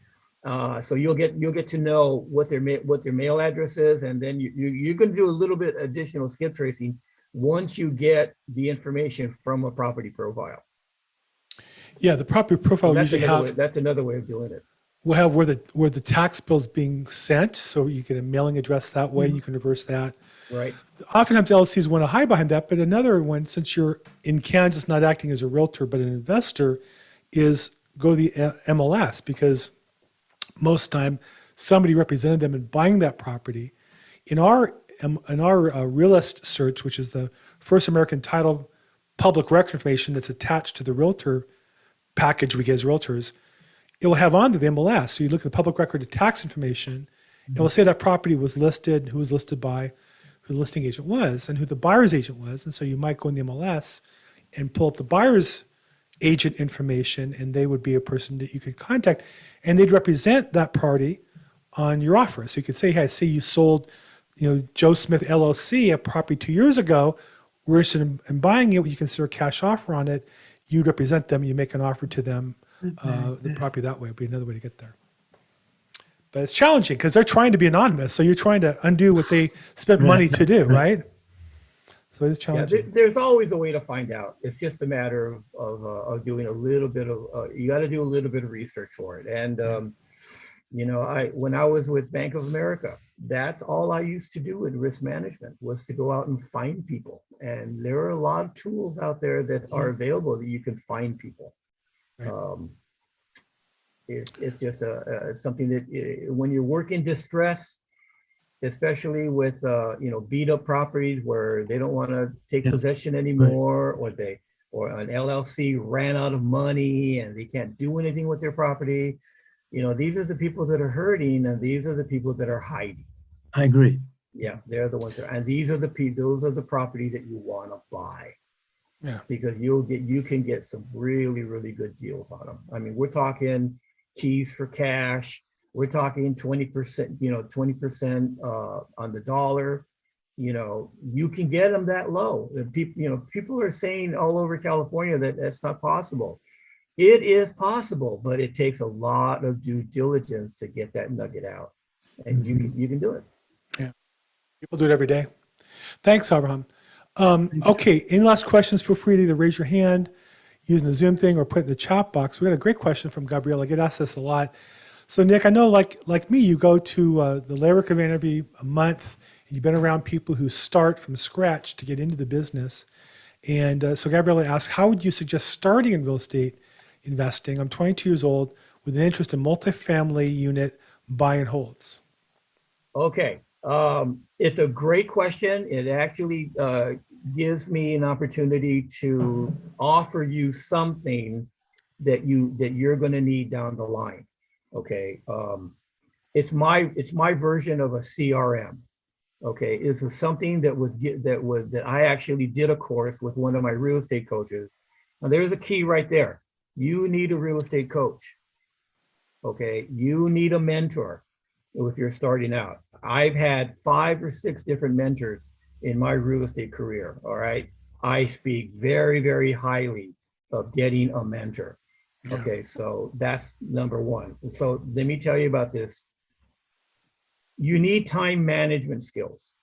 So you'll get to know what their mail address is, and then you can do a little bit additional skip tracing once you get the information from a property profile. Yeah, the property profile usually That's another way of doing it. we'll have where the tax bill's being sent, so you get a mailing address that way. You can reverse that. Right. Oftentimes LLCs want to hide behind that, but another one, since you're in Kansas not acting as a realtor but an investor, is go to the MLS, because most of the time somebody represented them in buying that property. In our realist search, which is the first American title public record information that's attached to the realtor package we get as realtors, it will have on the MLS. So you look at the public record of tax information, it will say that property was listed, who was listed by, who the listing agent was, and who the buyer's agent was. And so you might go in the MLS and pull up the buyer's agent information, and they would be a person that you could contact, and they'd represent that party on your offer. So you could say, hey, I see you sold, Joe Smith LLC a property 2 years ago. We're interested in buying it. You consider a cash offer on it. You represent them. You make an offer to them, the property that way would be another way to get there. But it's challenging because they're trying to be anonymous. So you're trying to undo what they spent money to do, right? So it is challenging. Yeah, there's always a way to find out. It's just a matter of doing a little bit of, you got to do a little bit of research for it. And, when I was with Bank of America, that's all I used to do in risk management, was to go out and find people. And there are a lot of tools out there that are available that you can find people. Right. It's just something that when you work in distress, especially with beat up properties where they don't want to take possession anymore, or an LLC ran out of money and they can't do anything with their property. These are the people that are hurting, and these are the people that are hiding. I agree. Yeah, they're the ones and those are the properties that you want to buy. Yeah. Because you can get some really, really good deals on them. I mean, we're talking keys for cash. We're talking 20%, 20% on the dollar. You can get them that low. People are saying all over California that that's not possible. It is possible, but it takes a lot of due diligence to get that nugget out, and you can do it. Yeah, people do it every day. Thanks, Abraham. Okay, any last questions? Feel free to either raise your hand using the Zoom thing or put it in the chat box. We got a great question from Gabrielle. I get asked this a lot. So Nick, I know like me, you go to the labor event every month, and you've been around people who start from scratch to get into the business. And so Gabrielle asked, how would you suggest starting in real estate investing? I'm 22 years old with an interest in multifamily unit buy and holds. Okay. It's a great question. It actually gives me an opportunity to offer you something that you're going to need down the line. Okay. It's my version of a CRM. Okay. It's something that I actually did a course with one of my real estate coaches. Now there's a key right there. You need a real estate coach. Okay. You need a mentor if you're starting out. I've had 5 or 6 different mentors in my real estate career. All right. I speak very, very highly of getting a mentor. Yeah. Okay. So that's number one. So let me tell you about this. You need time management skills.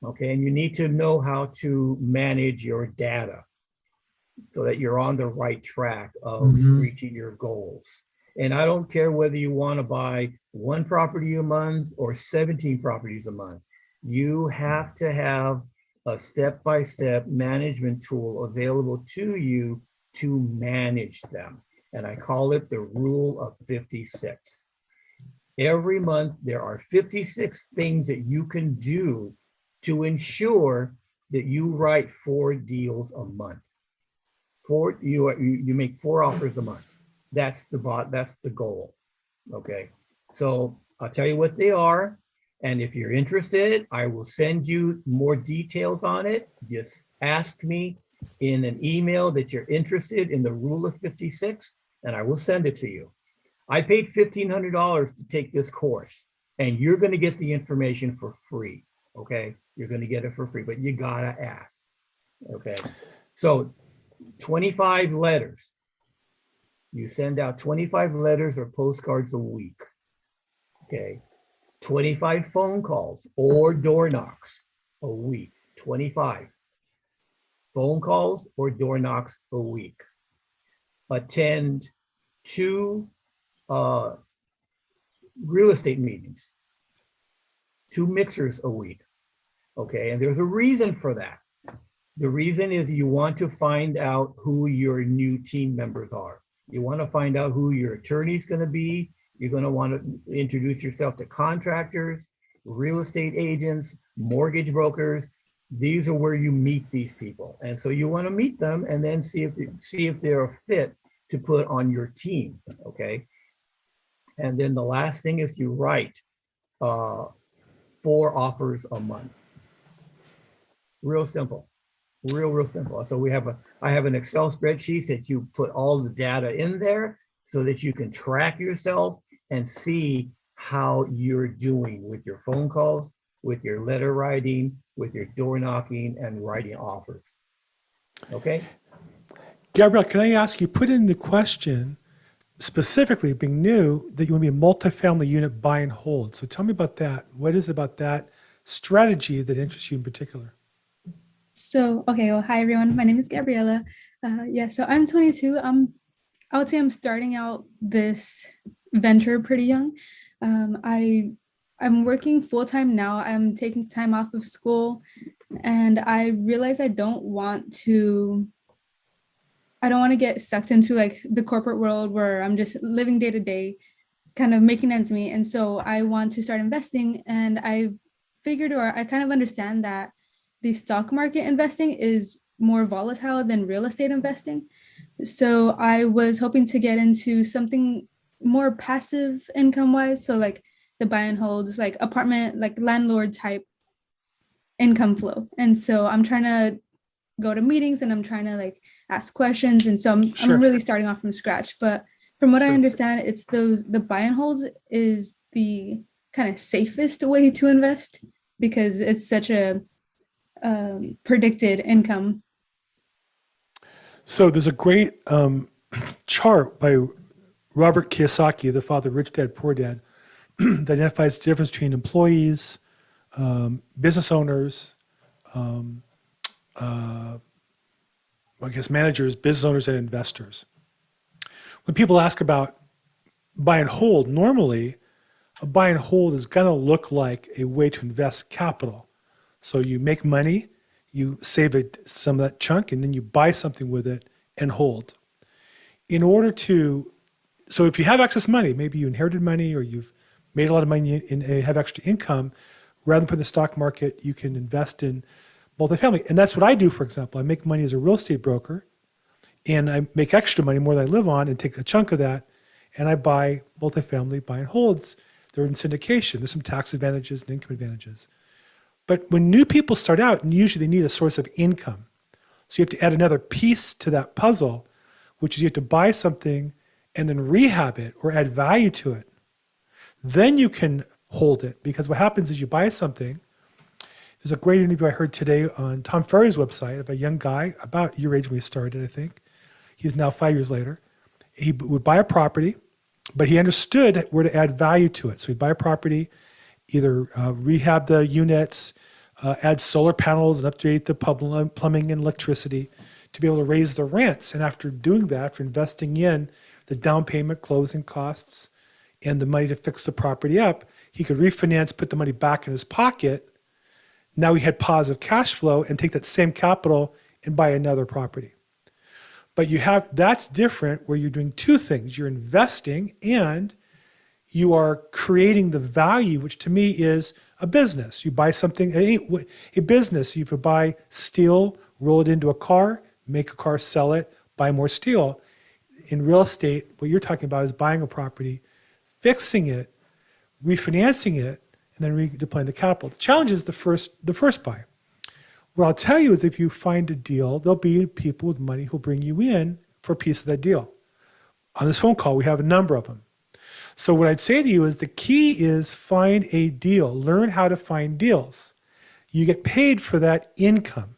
Okay. And you need to know how to manage your data so that you're on the right track of reaching your goals. And I don't care whether you want to buy 1 property a month or 17 properties a month. You have to have a step-by-step management tool available to you to manage them. And I call it the rule of 56. Every month, there are 56 things that you can do to ensure that you write 4 deals a month. You make 4 offers a month. That's the goal. Okay. So I'll tell you what they are. And if you're interested, I will send you more details on it. Just ask me in an email that you're interested in the Rule of 56, and I will send it to you. I paid $1,500 to take this course, and you're going to get the information for free. Okay, you're going to get it for free, but you gotta ask. Okay, so 25 letters. You send out 25 letters or postcards a week. Okay, 25 phone calls or door knocks a week. 25 phone calls or door knocks a week. Attend 2 real estate meetings, 2 mixers a week. Okay, and there's a reason for that. The reason is you want to find out who your new team members are. You want to find out who your attorney's going to be. You're going to want to introduce yourself to contractors, real estate agents, mortgage brokers. These are where you meet these people. And so you want to meet them and then see if they're a fit to put on your team, okay? And then the last thing is you write 4 offers a month. Real simple, real simple. So I have an Excel spreadsheet that you put all the data in there so that you can track yourself and see how you're doing with your phone calls, with your letter writing, with your door knocking and writing offers. Okay? Gabrielle, can I ask you, put in the question specifically being new that you want to be a multifamily unit buy and hold. So tell me about that. What is it about that strategy that interests you in particular? So, okay, well, hi everyone. My name is Gabriella. So I'm 22. I would say I'm starting out this venture pretty young. I'm working full-time now. I'm taking time off of school, and I realize I don't want to get sucked into like the corporate world where I'm just living day to day, kind of making ends meet. And so I want to start investing, and I kind of understand that the stock market investing is more volatile than real estate investing. So I was hoping to get into something more passive income wise. So like the buy and holds, like apartment, like landlord type income flow. And so I'm trying to go to meetings and I'm trying to like ask questions. And so I'm really starting off from scratch. But from what I understand, it's the buy and holds is the kind of safest way to invest because it's such a predicted income. So there's a great chart by Robert Kiyosaki, the father of Rich Dad, Poor Dad, that identifies the difference between employees, business owners, managers, business owners, and investors. When people ask about buy and hold, normally a buy and hold is going to look like a way to invest capital. So you make money, you save some of that chunk, and then you buy something with it and hold. So if you have excess money, maybe you inherited money or you've made a lot of money and have extra income, rather than put in the stock market, you can invest in multifamily. And that's what I do, for example. I make money as a real estate broker, and I make extra money more than I live on and take a chunk of that, and I buy multifamily buy and holds. They're in syndication. There's some tax advantages and income advantages. But when new people start out, and usually they need a source of income. So you have to add another piece to that puzzle, which is you have to buy something and then rehab it or add value to it. Then you can hold it, because what happens is you buy something. There's a great interview I heard today on Tom Ferry's website of a young guy about your age when he started, I think. He's now 5 years later. He would buy a property, but he understood where to add value to it. So he'd buy a property, either rehab the units, add solar panels and update the plumbing and electricity to be able to raise the rents. And after doing that, after investing in the down payment, closing costs, and the money to fix the property up, he could refinance, put the money back in his pocket. Now he had positive cash flow and take that same capital and buy another property. But that's different where you're doing two things. You're investing and you are creating the value, which to me is a business. You buy something, a business, you could buy steel, roll it into a car, make a car, sell it, buy more steel. In real estate, what you're talking about is buying a property, fixing it, refinancing it, and then redeploying the capital. The challenge is the first buy. What I'll tell you is if you find a deal, there'll be people with money who'll bring you in for a piece of that deal. On this phone call, we have a number of them. So what I'd say to you is the key is find a deal. Learn how to find deals. You get paid for that income.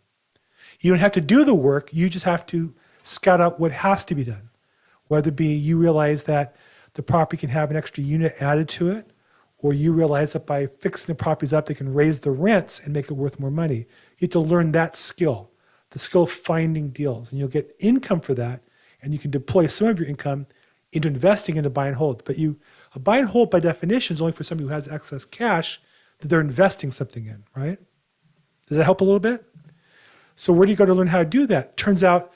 You don't have to do the work. You just have to scout out what has to be done. Whether it be you realize that the property can have an extra unit added to it, or you realize that by fixing the properties up, they can raise the rents and make it worth more money. You have to learn that skill, the skill of finding deals, and you'll get income for that, and you can deploy some of your income into investing into buy and hold. But a buy and hold by definition is only for somebody who has excess cash that they're investing something in, right? Does that help a little bit? So where do you go to learn how to do that? Turns out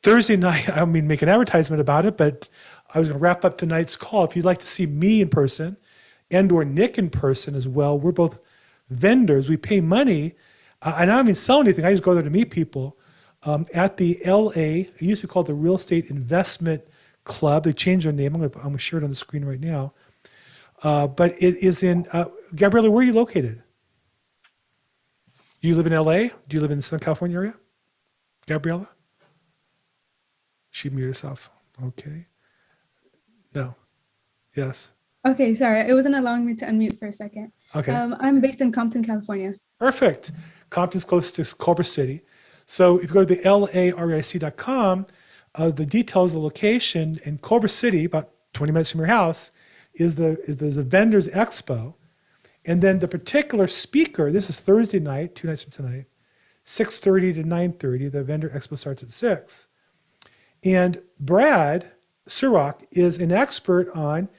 Thursday night, I don't mean make an advertisement about it, but I was going to wrap up tonight's call. If you'd like to see me in person and or Nick in person as well, we're both vendors. We pay money. And I don't even sell anything. I just go there to meet people at the LA. It used to be called the Real Estate Investment Club. They changed their name. I'm going to share it on the screen right now. But it is in, Gabriella, where are you located? Do you live in LA? Do you live in the Southern California area? Gabriella? She muted herself. Okay. No. Yes. Okay, sorry. It wasn't allowing me to unmute for a second. Okay. I'm based in Compton, California. Perfect. Compton's close to Culver City. So if you go to the LAREIC.com, the details, the location in Culver City, about 20 minutes from your house, there's a vendors expo. And then the particular speaker, this is Thursday night, 2 nights from tonight, 6:30 to 9:30. The vendor expo starts at 6. And Brad Surrock is an expert on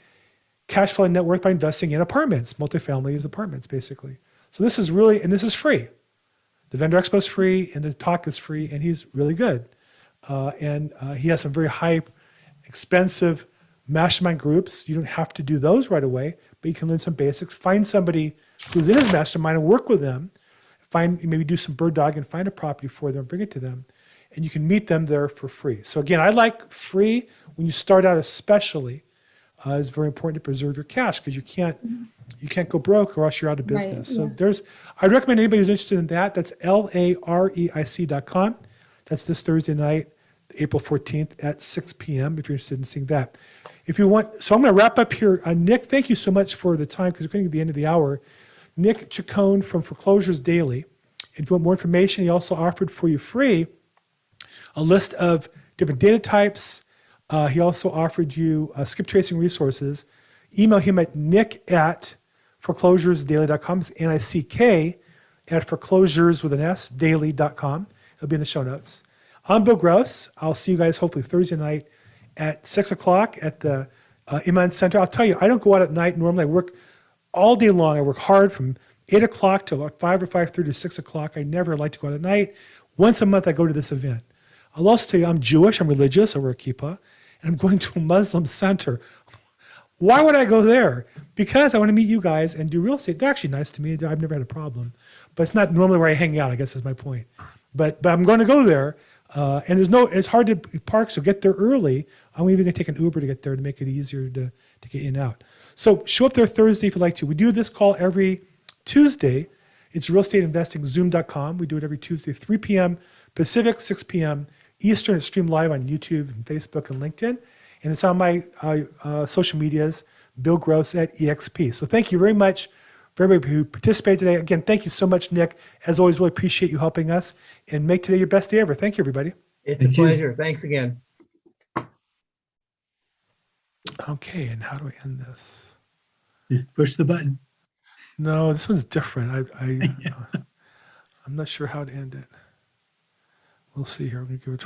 cash flow net worth by investing in apartments, multifamily apartments, basically. So this is really, and this is free. The vendor expo is free, and the talk is free, and he's really good. And he has some very high, expensive mastermind groups. You don't have to do those right away, but you can learn some basics. Find somebody who's in his mastermind and work with them. Maybe do some bird dog and find a property for them, bring it to them, and you can meet them there for free. So again, I like free when you start out, especially. It's very important to preserve your cash because you can't go broke or else you're out of business. Right, So I recommend anybody who's interested in that. That's LAREIC.com. That's this Thursday night, April 14th at 6 p.m. if you're interested in seeing that. If you want, so I'm going to wrap up here. Nick, thank you so much for the time because we're getting to the end of the hour. Nick Chacon from Foreclosures Daily. If you want more information, he also offered for you free a list of different data types. He also offered you skip tracing resources. Email him at nick@foreclosuresdaily.com. It's NICK at foreclosures with an S, daily.com. It'll be in the show notes. I'm Bill Gross. I'll see you guys hopefully Thursday night at 6 o'clock at the Iman Center. I'll tell you, I don't go out at night. Normally I work all day long. I work hard from 8 o'clock to about 5 or 5:30 to 6 o'clock. I never like to go out at night. Once a month I go to this event. I'll also tell you I'm Jewish, I'm religious, I wear a kippah, and I'm going to a Muslim center. Why would I go there? Because I want to meet you guys and do real estate. They're actually nice to me. I've never had a problem. But it's not normally where I hang out, I guess is my point. But I'm going to go there. And it's hard to park, so get there early. I'm even going to take an Uber to get there to make it easier to get in and out. So show up there Thursday if you'd like to. We do this call every Tuesday. It's realestateinvestingzoom.com. We do it every Tuesday, 3 p.m. Pacific, 6 p.m. Eastern. It's streamed live on YouTube and Facebook and LinkedIn. And it's on my social medias, Bill Gross at EXP. So thank you very much for everybody who participated today. Again, thank you so much, Nick. As always, really appreciate you helping us and make today your best day ever. Thank you, everybody. It's a pleasure. Thanks again. Okay, and how do I end this? Push the button. No, this one's different. I'm not sure how to end it. We'll see here. I'm going to give it